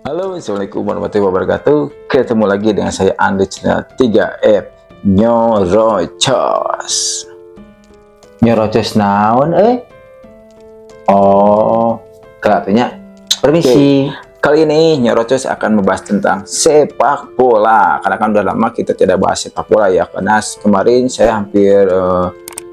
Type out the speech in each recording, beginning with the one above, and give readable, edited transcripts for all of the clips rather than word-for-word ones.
Halo, Assalamualaikum warahmatullahi wabarakatuh. Ketemu lagi dengan saya Andi channel 3F Nyorocos. Nyorocos naon Oh, katanya permisi. Kali ini Nyorocos akan membahas tentang sepak bola. Karena kan udah lama kita tidak bahas sepak bola ya. Karena kemarin saya hampir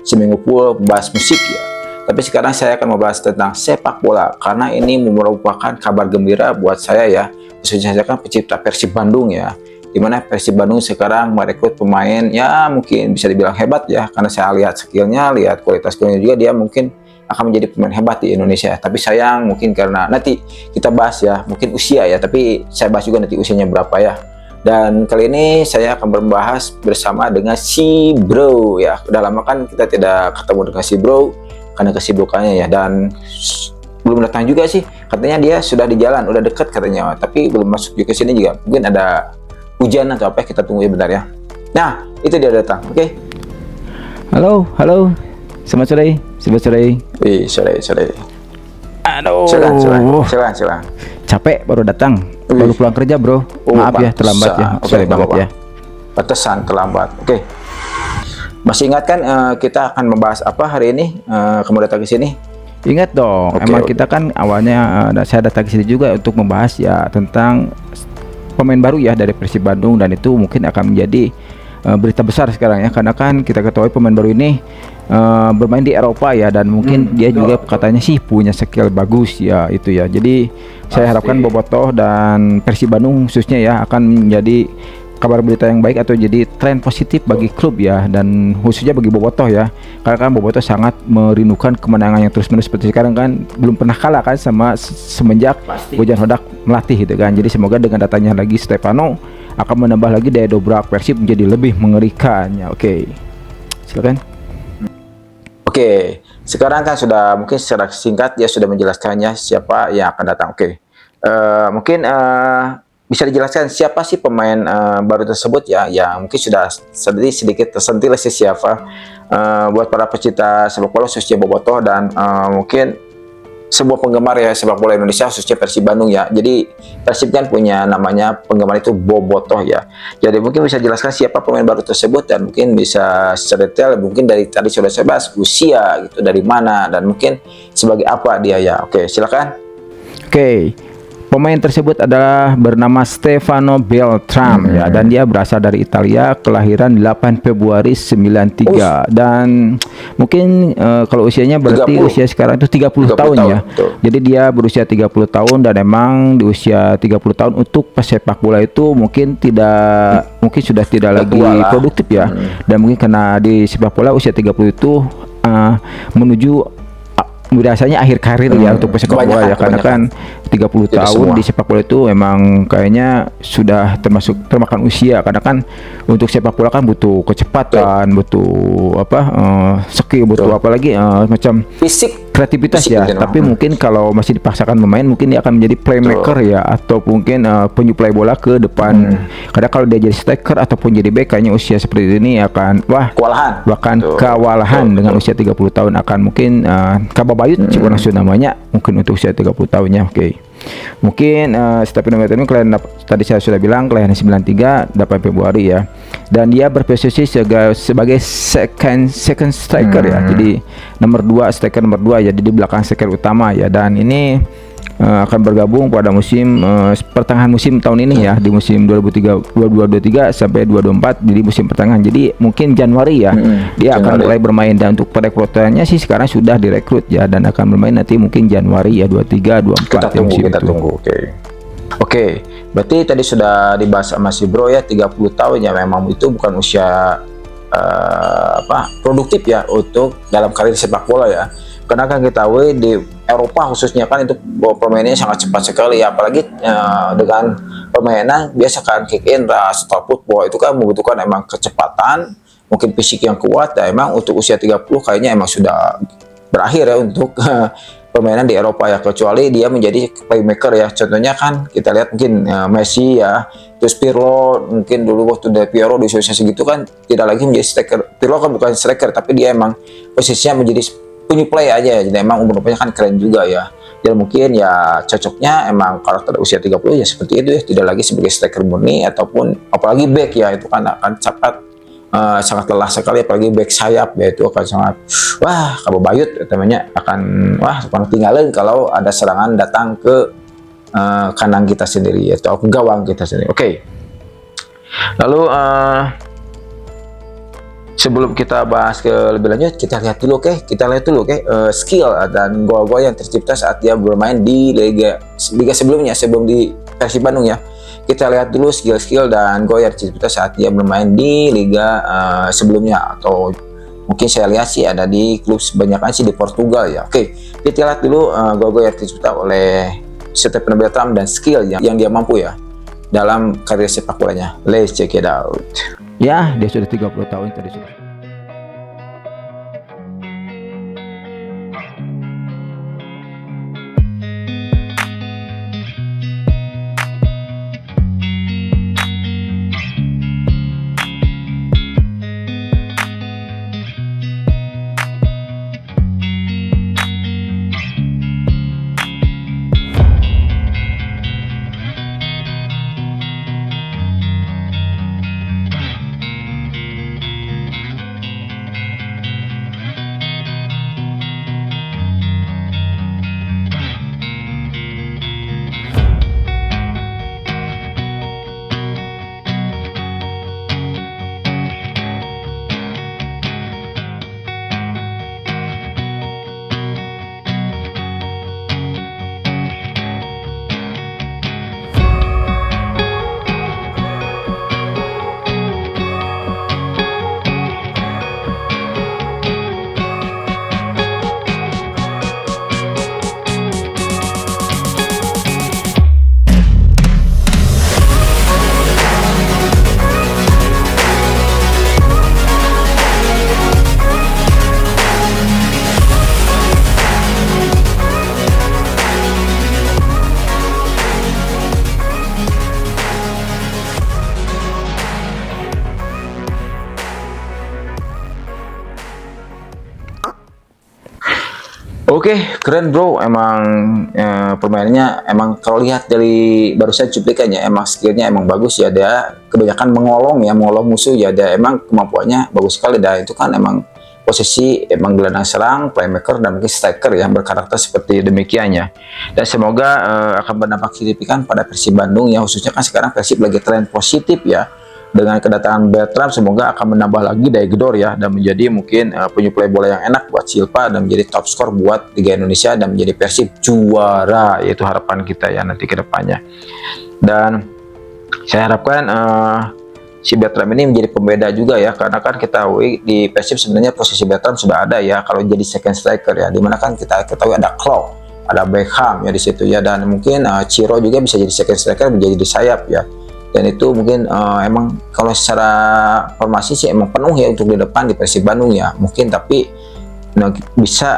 seminggu full bahas musik ya. Tapi sekarang saya akan membahas tentang sepak bola karena ini merupakan kabar gembira buat saya ya, khususnya saya kan pecinta Persib Bandung ya, dimana Persib Bandung sekarang merekrut pemain ya mungkin bisa dibilang hebat ya, karena saya lihat skillnya, lihat kualitas skillnya juga dia mungkin akan menjadi pemain hebat di Indonesia. Tapi sayang mungkin karena nanti kita bahas ya, mungkin usia ya, tapi saya bahas juga nanti usianya berapa ya. Dan kali ini saya akan membahas bersama dengan si Bro ya. Udah lama kan kita tidak ketemu dengan si Bro karena kesibukannya ya, dan belum datang juga sih, katanya dia sudah di jalan, udah deket katanya, tapi belum masuk juga ke sini juga, mungkin ada hujan atau apa, kita tunggu ya bentar ya. Nah itu dia datang. Oke. Halo, selamat sore, Wih, sore. Aduh, Silakan. capek baru datang, baru pulang kerja bro. Maaf ya terlambat ya, sorry banget ya. Pantesan terlambat. Oke. Masih ingat kan kita akan membahas apa hari ini? Kamu datang ke sini? Ingat dong, emang kita kan awalnya saya datang ke sini juga untuk membahas ya tentang pemain baru ya dari Persib Bandung, dan itu mungkin akan menjadi berita besar sekarang ya, karena kan kita ketahui pemain baru ini bermain di Eropa ya, dan mungkin dia juga katanya sih punya skill bagus ya itu ya. Jadi saya harapkan Bobotoh dan Persib Bandung khususnya ya akan menjadi kabar berita yang baik atau jadi tren positif bagi klub ya, dan khususnya bagi Bobotoh ya, karena kan Bobotoh sangat merindukan kemenangan yang terus-menerus seperti sekarang kan, belum pernah kalah kan sama semenjak Bojan Hodak melatih gitu kan. Jadi semoga dengan datanya lagi Stefano akan menambah lagi daya dobrak Persib menjadi lebih mengerikan ya. Oke, silakan. Oke, sekarang kan sudah mungkin secara singkat dia sudah menjelaskannya siapa yang akan datang. Oke, mungkin bisa dijelaskan siapa sih pemain baru tersebut ya, yang mungkin sudah sedikit tersentil sih siapa buat para pecinta sepak bola khususnya Bobotoh dan mungkin sebuah penggemar ya sepak bola Indonesia khususnya Persib Bandung ya. Jadi Persib kan punya namanya penggemar itu Bobotoh ya. Jadi mungkin bisa jelaskan siapa pemain baru tersebut, dan mungkin bisa secara detail mungkin dari tadi sudah saya bahas usia gitu, dari mana dan mungkin sebagai apa dia ya. Oke, silakan. Oke. Pemain tersebut adalah bernama Stefano Beltram ya, dan dia berasal dari Italia, kelahiran 8 Februari 93, dan mungkin kalau usianya berarti 30. usia sekarang itu 30 tahun ya. Betul. Jadi dia berusia 30 tahun, dan emang di usia 30 tahun untuk pesepak bola itu mungkin sudah tidak lagi produktif ya. Dan mungkin karena di sepak bola usia 30 itu menuju biasanya akhir karir ya untuk pesepak bola ya, karena kan 30 tahun di sepak bola itu emang kayaknya sudah termakan usia, karena kan untuk sepak bola kan butuh kecepatan, butuh skill, butuh apalagi macam Fisik, kreativitas ya. Tapi mungkin kalau masih dipaksakan pemain, mungkin dia akan menjadi playmaker ya, atau mungkin penyuplai bola ke depan. Karena kalau dia jadi striker ataupun jadi back, kayaknya usia seperti ini akan kewalahan dengan usia 30 tahun, akan mungkin Kababayut Cibonasu namanya mungkin untuk usia 30 tahunnya. Oke. Mungkin Stefano Beltram kalian tadi saya sudah bilang kelahiran 93 8 Februari ya, dan dia berposisi sebagai second striker ya. Jadi striker nomor 2 ya, jadi di belakang striker utama ya, dan ini akan bergabung pada musim pertengahan musim tahun ini ya, di musim 2023 sampai 2024, jadi musim pertengahan. Jadi mungkin Januari ya dia akan mulai bermain, dan untuk perekrutannya sih sekarang sudah direkrut ya, dan akan bermain nanti mungkin Januari ya 23 24 kita tunggu. Oke, berarti tadi sudah dibahas sama si Bro ya, 30 tahun ya, memang itu bukan usia produktif ya untuk dalam karir sepak bola ya. Karena kan kita tahu di Eropa khususnya kan itu permainannya sangat cepat sekali ya, apalagi dengan permainan biasa kan kick in, stop football itu kan membutuhkan emang kecepatan, mungkin fisik yang kuat, dan emang untuk usia 30 kayaknya emang sudah berakhir ya untuk permainan di Eropa ya, kecuali dia menjadi playmaker ya. Contohnya kan kita lihat mungkin Messi ya, terus Pirlo mungkin dulu waktu Del Piero di usia segitu kan tidak lagi menjadi striker. Pirlo kan bukan striker, tapi dia emang posisinya menjadi penyuplai aja ya, jadi emang umurnya kan keren juga ya. Dan mungkin ya cocoknya emang karakter usia 30 ya seperti itu ya, tidak lagi sebagai striker murni ataupun apalagi back ya, itu kan akan sangat lelah sekali, apalagi back sayap ya, itu akan sangat kababayut namanya, akan tinggalin kalau ada serangan datang ke kandang kita sendiri atau ke gawang kita sendiri. Oke. Lalu sebelum kita bahas ke lebih lanjut, kita lihat dulu skill dan gol-gol yang tercipta saat dia bermain di liga sebelumnya, sebelum di Persib Bandung ya. Kita lihat dulu skill dan gol yang tercipta saat dia bermain di liga sebelumnya, atau mungkin saya lihat sih ada di klub sebanyakan sih di Portugal ya. Oke, kita lihat dulu gol-gol yang tercipta oleh Stephen Bertrand dan skill yang dia mampu ya dalam karir sepak bolanya. Let's check it out. Ya, dia sudah 30 tahun tadi sudah. Oke, keren bro, emang permainannya emang kalau lihat dari barusan cuplikannya emang skillnya emang bagus ya, dia kebanyakan mengolong musuh ya, dia emang kemampuannya bagus sekali, dan itu kan emang posisi emang gelandang serang, playmaker, dan mungkin striker yang berkarakter seperti demikian ya. Dan semoga akan berdampak signifikan pada Persib Bandung ya, khususnya kan sekarang Persib lagi tren positif ya. Dengan kedatangan Bertrand semoga akan menambah lagi daya gedor ya, dan menjadi mungkin penyuplai bola yang enak buat Silva, dan menjadi top skor buat Liga Indonesia, dan menjadi Persib juara, yaitu harapan kita ya nanti ke depannya. Dan saya harapkan si Bertrand ini menjadi pembeda juga ya, karena kan kita tahu di Persib sebenarnya posisi Bertrand sudah ada ya kalau jadi second striker ya, dimana kan kita ketahui ada Klopp, ada Beckham ya di situ ya, dan mungkin Ciro juga bisa jadi second striker, menjadi di sayap ya. Dan itu mungkin emang kalau secara formasi sih emang penuh ya untuk di depan di Persib Bandung ya, mungkin tapi bisa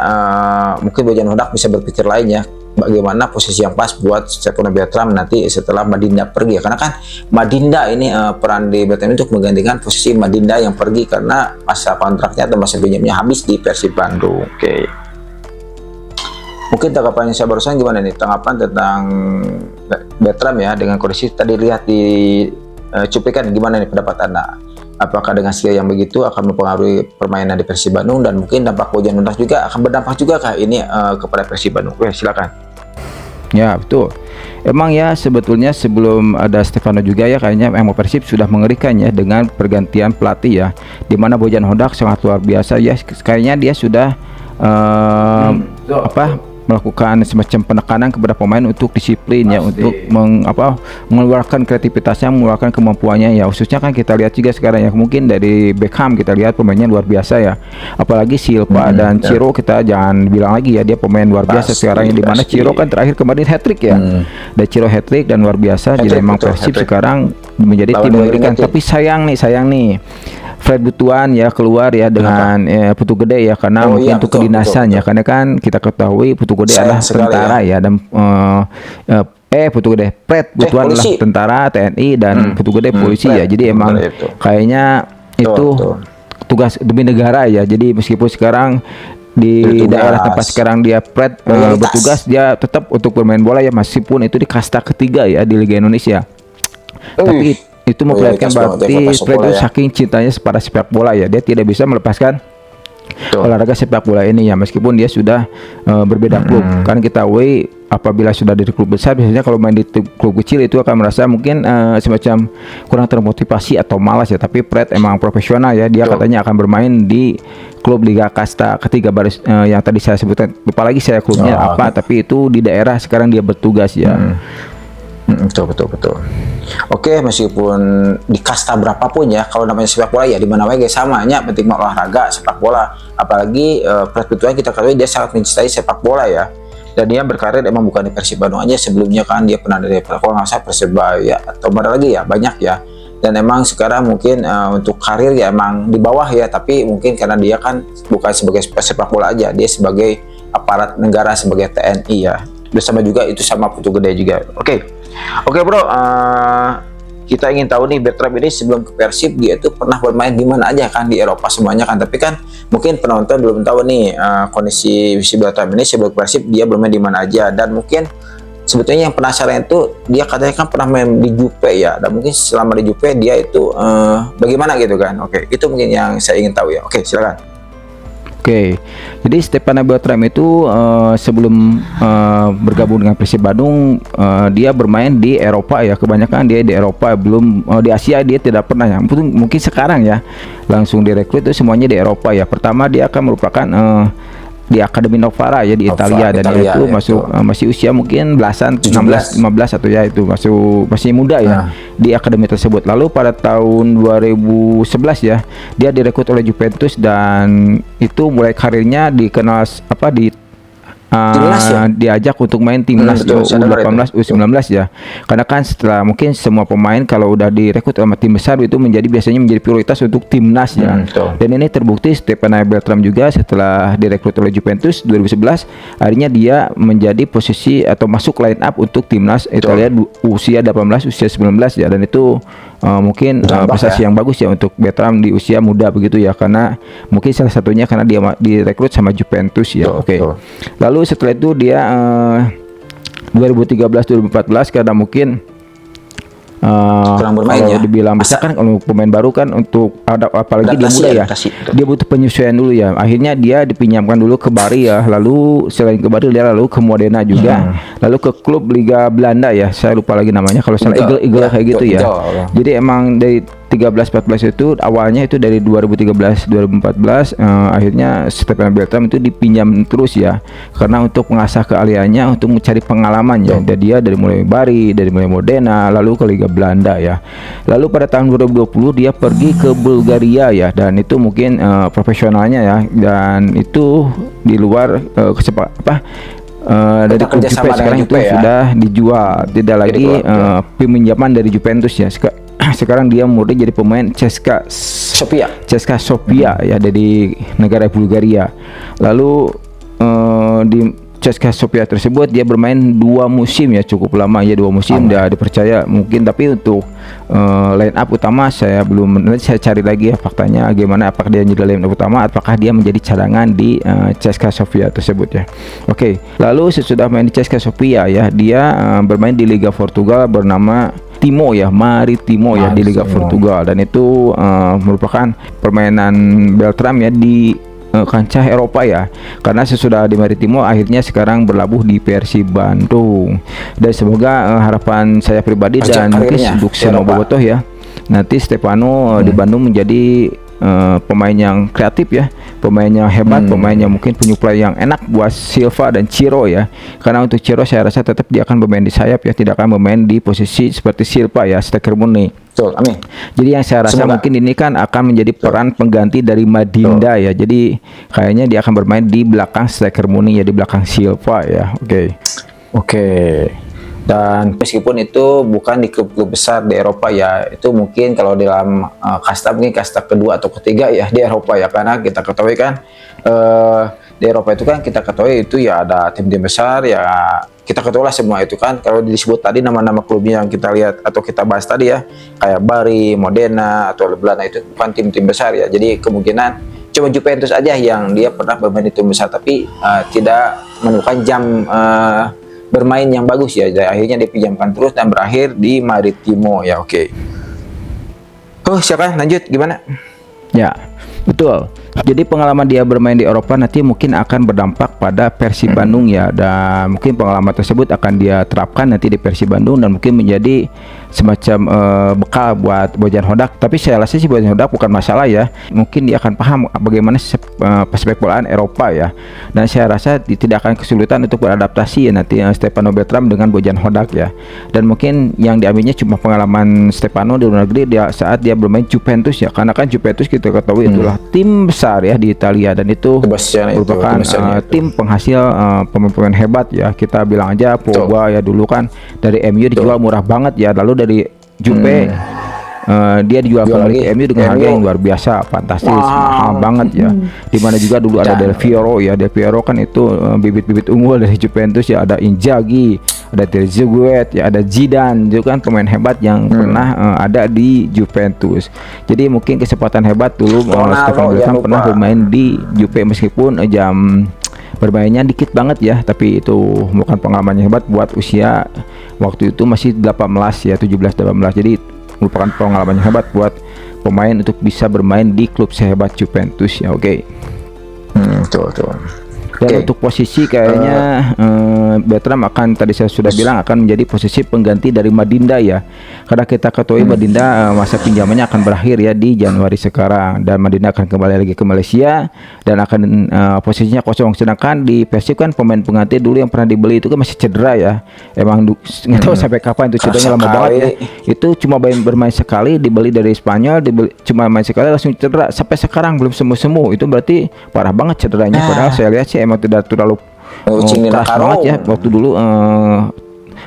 mungkin Bojan Hodak bisa berpikir lain ya, bagaimana posisi yang pas buat Stephen Bertrand nanti setelah Madinda pergi ya, karena kan Madinda ini peran di Bertrand untuk menggantikan posisi Madinda yang pergi karena masa kontraknya atau masa pinjamnya habis di Persib Bandung. Oke. Mungkin tanggapan saya barusan gimana nih, tanggapan tentang Bertrand ya dengan kondisi tadi lihat di cuplikan, gimana nih pendapat Anda? Apakah dengan skill yang begitu akan mempengaruhi permainan di Persib Bandung, dan mungkin dampak Bojan Hodak juga akan berdampak juga kah ini kepada Persib Bandung? Oke, silakan. Ya betul. Emang ya sebetulnya sebelum ada Stefano juga ya, kayaknya emang Persib sudah mengerikan ya dengan pergantian pelatih ya, dimana Bojan Hodak sangat luar biasa ya, kayaknya dia sudah melakukan semacam penekanan kepada pemain untuk disiplin ya, untuk mengeluarkan kreativitasnya, mengeluarkan kemampuannya ya, khususnya kan kita lihat juga sekarang ya, mungkin dari Beckham kita lihat pemainnya luar biasa ya, apalagi Silva dan Ciro kita jangan bilang lagi ya, dia pemain luar biasa sekarang yang dimana Ciro kan terakhir kemarin hat-trick ya, dan Ciro hat-trick dan luar biasa, jadi memang Persib sekarang menjadi tim mengerikan. Tapi sayang nih Fred Butuan ya keluar ya dengan Putu Gede ya, karena mungkin untuk kedinasan ya, karena kan kita ketahui Putu Gede adalah tentara ya, dan Putu Gede Fred Butuan adalah tentara TNI dan Putu Gede polisi ya, jadi emang kayaknya itu tugas demi negara ya. Jadi meskipun sekarang di daerah tempat sekarang dia bertugas, dia tetap untuk bermain bola ya, meskipun itu di kasta ketiga ya di Liga Indonesia. Tapi itu memperlihatkan berarti Fred itu saking cintanya pada sepak bola ya, dia tidak bisa melepaskan olahraga sepak bola ini ya, meskipun dia sudah berbeda klub. Kan kita tahu apabila sudah dari klub besar, biasanya kalau main di klub kecil itu akan merasa mungkin semacam kurang termotivasi atau malas ya. Tapi Fred emang profesional ya, dia katanya akan bermain di klub Liga Kasta ketiga baris yang tadi saya sebutkan, lupa lagi saya klubnya apa, tapi itu di daerah sekarang dia bertugas ya. Betul. Oke, meskipun di kasta berapapun ya, kalau namanya sepak bola ya di mana wae samanya, penting mah olahraga sepak bola. Apalagi Fred Butuan kita ketahui dia sangat mencintai sepak bola ya. Dan dia berkarir emang bukan di Persib Bandung aja, sebelumnya kan dia pernah dari kalau nggak salah Persebaya atau mana lagi ya, banyak ya. Dan emang sekarang mungkin untuk karir ya emang di bawah ya, tapi mungkin karena dia kan bukan sebagai sepak bola aja, dia sebagai aparat negara, sebagai TNI ya. Bersama juga itu sama Putu Gede juga. Oke bro, kita ingin tahu nih Bertrand ini sebelum ke Persib dia itu pernah bermain di mana aja kan, di Eropa semuanya kan, tapi kan mungkin penonton belum tahu nih kondisi si Bertrand ini sebelum ke Persib dia bermain di mana aja. Dan mungkin sebetulnya yang penasaran itu dia katanya kan pernah main di Juve ya, dan mungkin selama di Juve dia itu bagaimana gitu kan. Itu mungkin yang saya ingin tahu ya. Silakan. Jadi Stefano Beltram itu sebelum bergabung dengan Persib Bandung dia bermain di Eropa ya, kebanyakan dia di Eropa, belum di Asia dia tidak pernah ya. Mungkin sekarang ya langsung direkrut itu semuanya di Eropa ya. Pertama dia akan merupakan di Akademi Novara ya di Italia, dan dia itu masih usia mungkin belasan, 16, 15 atau ya itu masih muda ya di akademi tersebut. Lalu pada tahun 2011 ya dia direkrut oleh Juventus, dan itu mulai karirnya dikenal diajak untuk main timnas U18 U19 ya, karena kan setelah mungkin semua pemain kalau udah direkrut sama tim besar itu biasanya menjadi prioritas untuk timnas ya. Dan ini terbukti Stefano Beltram juga setelah direkrut oleh Juventus 2011 akhirnya dia menjadi posisi atau masuk line up untuk timnas Italia usia 18 usia 19 ya, dan itu mungkin prestasi yang bagus ya untuk Beltram di usia muda begitu ya, karena mungkin salah satunya karena dia direkrut sama Juventus ya. Lalu setelah itu dia 2013-2014 karena mungkin kurang bermain kalau ya, dibilang bisa kan kalau pemain baru kan untuk apalagi dia muda ya, dia butuh penyesuaian dulu ya. Akhirnya dia dipinjamkan dulu ke Bari ya, lalu selain ke Bari dia lalu ke Modena juga, lalu ke klub Liga Belanda ya, saya lupa lagi namanya, kalau salah Eagle kayak gitu ya. Jadi emang dari 13-14 itu awalnya itu dari 2013-2014 akhirnya Stefano Beltram itu dipinjam terus ya, karena untuk mengasah keahliannya, untuk mencari pengalaman ya. Dan dia dari mulai Bari, dari mulai Modena, lalu ke Liga Belanda ya. Lalu pada tahun 2020 dia pergi ke Bulgaria ya, dan itu mungkin profesionalnya ya, dan itu di luar dari klub Juve sekarang itu sudah dijual, tidak lagi peminjaman dari Juventus ya. Sekarang dia murni jadi pemain CSKA Sofia ya, dari negara Bulgaria. Lalu di CSKA Sofia tersebut dia bermain 2 musim ya, cukup lama ya, 2 musim dia dipercaya mungkin. Tapi untuk line up utama saya belum, nanti saya cari lagi ya faktanya gimana, apakah dia jadi line up utama, apakah dia menjadi cadangan di CSKA Sofia tersebut ya. Lalu sesudah main di CSKA Sofia ya, dia bermain di Liga Portugal bernama Maritimo ya, di Liga Portugal, dan itu merupakan permainan Beltram ya di kancah Eropa ya, karena sesudah di Maritimo akhirnya sekarang berlabuh di Persib Bandung. Dan semoga harapan saya pribadi dan mungkin untuk semua bobotoh ya, nanti Stefano di Bandung menjadi pemain yang kreatif ya, pemain yang hebat, pemain yang mungkin penyuplai yang enak buat Silva dan Ciro ya. Karena untuk Ciro saya rasa tetap dia akan bermain di sayap ya, tidak akan bermain di posisi seperti Silva ya, striker murni. Amin. Jadi yang saya rasa mungkin ini kan akan menjadi peran pengganti dari Madinda ya. Jadi kayaknya dia akan bermain di belakang striker murni ya, di belakang Silva ya. Dan meskipun itu bukan di klub-klub besar di Eropa ya, itu mungkin kalau dalam mungkin kasta kedua atau ketiga ya di Eropa ya, karena kita ketahui kan di Eropa itu kan kita ketahui itu ya ada tim-tim besar ya, kita ketahui lah semua itu kan. Kalau disebut tadi nama-nama klubnya yang kita lihat atau kita bahas tadi ya, kayak Bari, Modena atau Belanda, itu bukan tim-tim besar ya. Jadi kemungkinan cuma Juventus aja yang dia pernah bermain di tim besar, tapi tidak menemukan jam bermain yang bagus ya. Dan akhirnya dipinjamkan terus dan berakhir di Maritimo ya. Oke. Silakan lanjut, gimana? Ya, betul. Jadi pengalaman dia bermain di Eropa nanti mungkin akan berdampak pada Persib Bandung ya, dan mungkin pengalaman tersebut akan dia terapkan nanti di Persib Bandung dan mungkin menjadi semacam bekal buat Bojan Hodak. Tapi saya rasa sih Bojan Hodak bukan masalah ya, mungkin dia akan paham bagaimana sepak bolaan Eropa ya, dan saya rasa tidak akan kesulitan untuk beradaptasi ya nanti Stefano Beltram dengan Bojan Hodak ya. Dan mungkin yang diambilnya cuma pengalaman Stefano di luar negeri dia saat dia bermain Juventus ya, karena kan Juventus kita ketahui itulah tim besar ya di Italia, dan itu merupakan tim penghasil pemain-pemain hebat ya. Kita bilang aja Pogba ya dulu kan dari MU dijual murah banget ya, lalu dari Juve dia dijual kembali ke MU dengan harga yang luar biasa, fantastis, mahal banget ya. Dimana juga dulu ada Del Piero ya, Del Piero kan itu bibit-bibit unggul dari Juventus ya, ada Inzaghi, ada Trezeguet ya, ada Zidane itu kan pemain hebat yang pernah ada di Juventus. Jadi mungkin kesempatan hebat dulu Stefano Beltram pernah bermain di Juve meskipun jam bermainnya dikit banget ya, tapi itu bukan pengalaman yang hebat buat usia waktu itu masih 18 ya, 17-18. Jadi merupakan pengalaman yang hebat buat pemain untuk bisa bermain di klub sehebat Juventus ya. Oke. Betul. Dan untuk posisi kayaknya Beltram akan, tadi saya sudah bilang, akan menjadi posisi pengganti dari Madinda ya, karena kita ketahui Madinda masa pinjamannya akan berakhir ya di Januari sekarang, dan Madinda akan kembali lagi ke Malaysia dan akan posisinya kosong. Sedangkan di Persib kan pemain pengganti dulu yang pernah dibeli itu kan masih cedera ya, emang nggak tahu sampai kapan itu cederanya, lama banget ya. Itu cuma bermain sekali, dibeli dari Spanyol, cuma main sekali langsung cedera, sampai sekarang belum sembuh-sembuh. Itu berarti parah banget cederanya. Padahal saya lihat sih emang tidak terlalu keras banget ya waktu dulu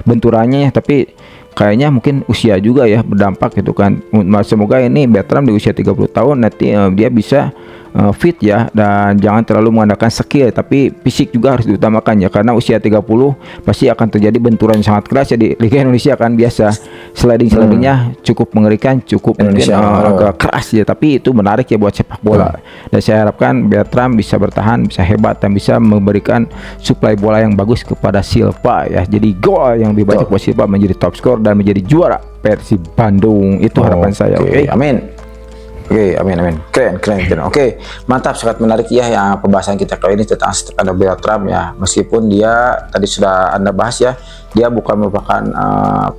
benturannya ya, tapi kayaknya mungkin usia juga ya berdampak gitu kan. Semoga ini Beltram di usia 30 tahun nanti dia bisa fit ya, dan jangan terlalu mengandalkan skill, tapi fisik juga harus diutamakan ya, karena usia 30 pasti akan terjadi benturan yang sangat keras ya di Liga Indonesia kan. Biasa slidingnya cukup mengerikan, cukup mungkin agak keras ya, tapi itu menarik ya buat sepak bola. Dan saya harapkan Beltram bisa bertahan, bisa hebat, dan bisa memberikan suplai bola yang bagus kepada Silva ya. Jadi gol yang lebih banyak buat Silva, menjadi top skor dan menjadi juara Persib Bandung. Itu harapan saya. Oke. Amin. Amin. Keren. Oke, mantap, sangat menarik ya yang pembahasan kita kali ini tentang Stefano Beltram ya. Meskipun dia tadi sudah Anda bahas ya, dia bukan merupakan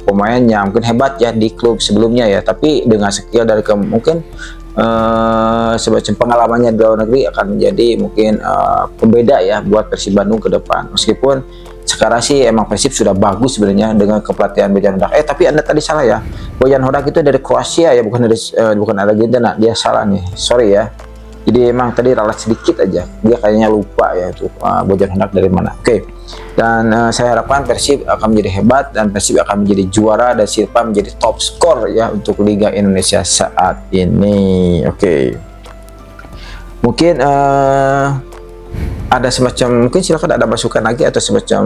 pemain yang mungkin hebat ya di klub sebelumnya ya, tapi dengan skill dari mungkin semacam pengalamannya di luar negeri akan menjadi mungkin pembeda ya buat Persib Bandung ke depan. Meskipun sekarang sih emang Persib sudah bagus sebenarnya dengan kepelatihan Bojan Hodak. Tapi Anda tadi salah ya. Bojan Hodak itu dari Kroasia ya, bukan Argentina. Dia salah nih. Sorry ya. Jadi emang tadi ralat sedikit aja. Dia kayaknya lupa ya itu Bojan Hodak dari mana. Oke. Dan saya harapkan Persib akan menjadi hebat dan Persib akan menjadi juara dan Silva menjadi top skor ya untuk Liga Indonesia saat ini. Oke. Mungkin ada semacam, mungkin silakan ada masukan lagi atau semacam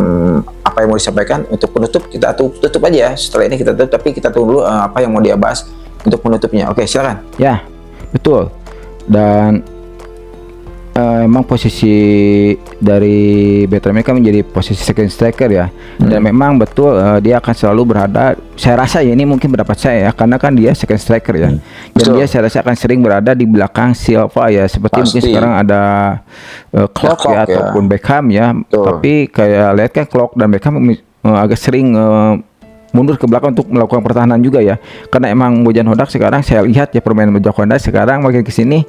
apa yang mau disampaikan untuk penutup. Kita tutup aja ya, setelah ini kita tutup, tapi kita tunggu dulu apa yang mau dia bahas untuk penutupnya. Oke, silakan. Ya, betul. Dan emang posisi dari Beltram kan menjadi posisi second striker ya, dan memang betul dia akan selalu berada, saya rasa ya, ini mungkin pendapat saya ya, karena kan dia second striker ya, dan dia saya rasa akan sering berada di belakang Silva ya, seperti mungkin sekarang ada Klopp ya ataupun Beckham ya. Tapi kayak lihat kan Klopp dan Beckham agak sering mundur ke belakang untuk melakukan pertahanan juga ya, karena emang Bojan Hodak sekarang saya lihat ya, permainan Bojan Hodak sekarang makin kesini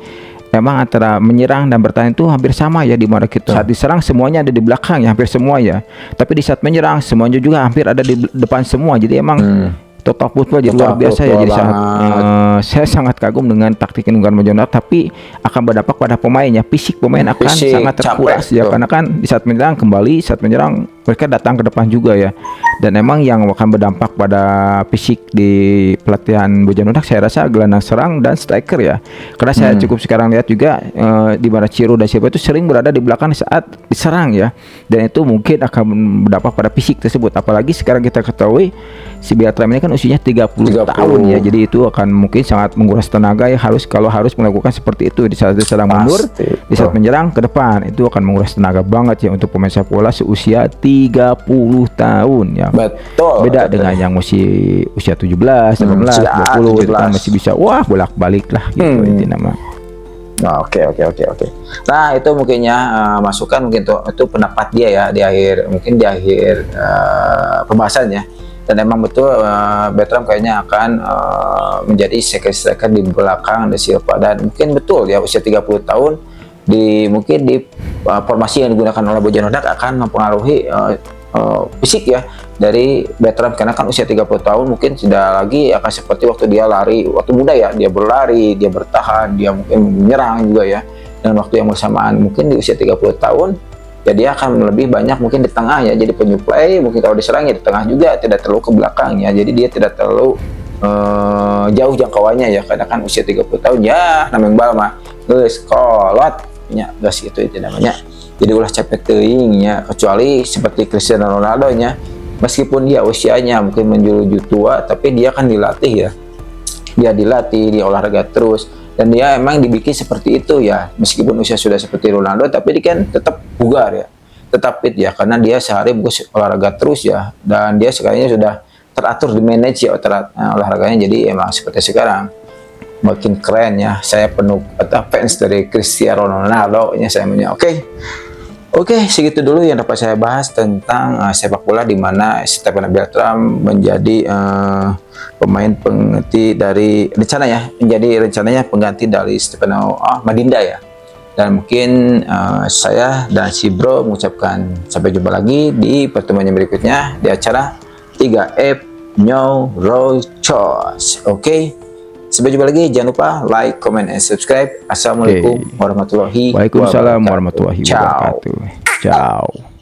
emang antara menyerang dan bertahan itu hampir sama ya, di mana kita saat diserang semuanya ada di belakang ya, hampir semua ya, tapi di saat menyerang semuanya juga hampir ada di depan semua. Jadi emang total football jadi luar biasa ya. Jadi saya sangat kagum dengan taktik yang Bojan Hodak, tapi akan berdampak pada pemainnya. Fisik pemain akan sangat terkuras ya, karena kan di saat menyerang kembali, saat menyerang mereka datang ke depan juga ya. Dan emang yang akan berdampak pada fisik di pelatihan Bojanodak saya rasa gelandang serang dan striker ya. Karena saya cukup sekarang lihat juga di mana Ciro dan siapa itu sering berada di belakang saat diserang ya. Dan itu mungkin akan berdampak pada fisik tersebut. Apalagi sekarang kita ketahui si Bertram ini kan usianya 30 tahun ya. Jadi itu akan mungkin sangat menguras tenaga ya, kalau harus melakukan seperti itu di saat diserang mundur, di saat menyerang ke depan, itu akan menguras tenaga banget ya untuk pemain sepak bola seusia 30 tahun ya. Betul. Beda dengan yang masih usia 17, 18, 20 itu kan masih bisa wah bolak-balik lah gitu intinya mah. Oke. Nah itu mungkinnya masukan mungkin itu pendapat dia ya di akhir pembahasannya. Dan emang betul Bertram kayaknya akan menjadi striker di belakang De Silva, dan mungkin betul ya usia 30 tahun mungkin di formasi yang digunakan oleh Bojanodak akan mempengaruhi fisik ya dari Bertram, karena kan usia 30 tahun mungkin tidak lagi akan seperti waktu dia lari waktu muda ya, dia berlari, dia bertahan, dia mungkin menyerang juga ya. Dan waktu yang bersamaan mungkin di usia 30 tahun ya dia akan lebih banyak mungkin di tengah ya, jadi penyuplai, mungkin kalau diserang ya di tengah juga, tidak terlalu ke belakang ya, jadi dia tidak terlalu jauh jangkauannya ya, karena kan usia 30 tahun ya namanya bal mah geus kolot nya gas gitu itu namanya. Jadi ulah capek teuing ya, kecuali seperti Cristiano Ronaldo nya, meskipun dia usianya mungkin menjuju tua tapi dia kan dilatih ya, dia dia olahraga terus, dan dia emang dibikin seperti itu ya, meskipun usia sudah seperti Ronaldo tapi dia kan tetap bugar ya, tetap fit ya, karena dia sehari olahraga terus ya, dan dia sekalinya sudah teratur di manage ya olahraganya. Jadi emang seperti sekarang makin keren ya, saya penuh fans dari Cristiano Ronaldo nya saya punya. Oke, segitu dulu yang dapat saya bahas tentang sepak bola, di mana Stefano Bertram menjadi pemain pengganti dari rencananya pengganti dari Stefano Madinda ya. Dan mungkin saya dan si Bro mengucapkan sampai jumpa lagi di pertemuan yang berikutnya di acara 3F No Rochos. Oke. Sampai jumpa lagi, jangan lupa like, comment, and subscribe. Assalamualaikum warahmatullahi wabarakatuh. Waalaikumsalam warahmatullahi wabarakatuh. Ciao.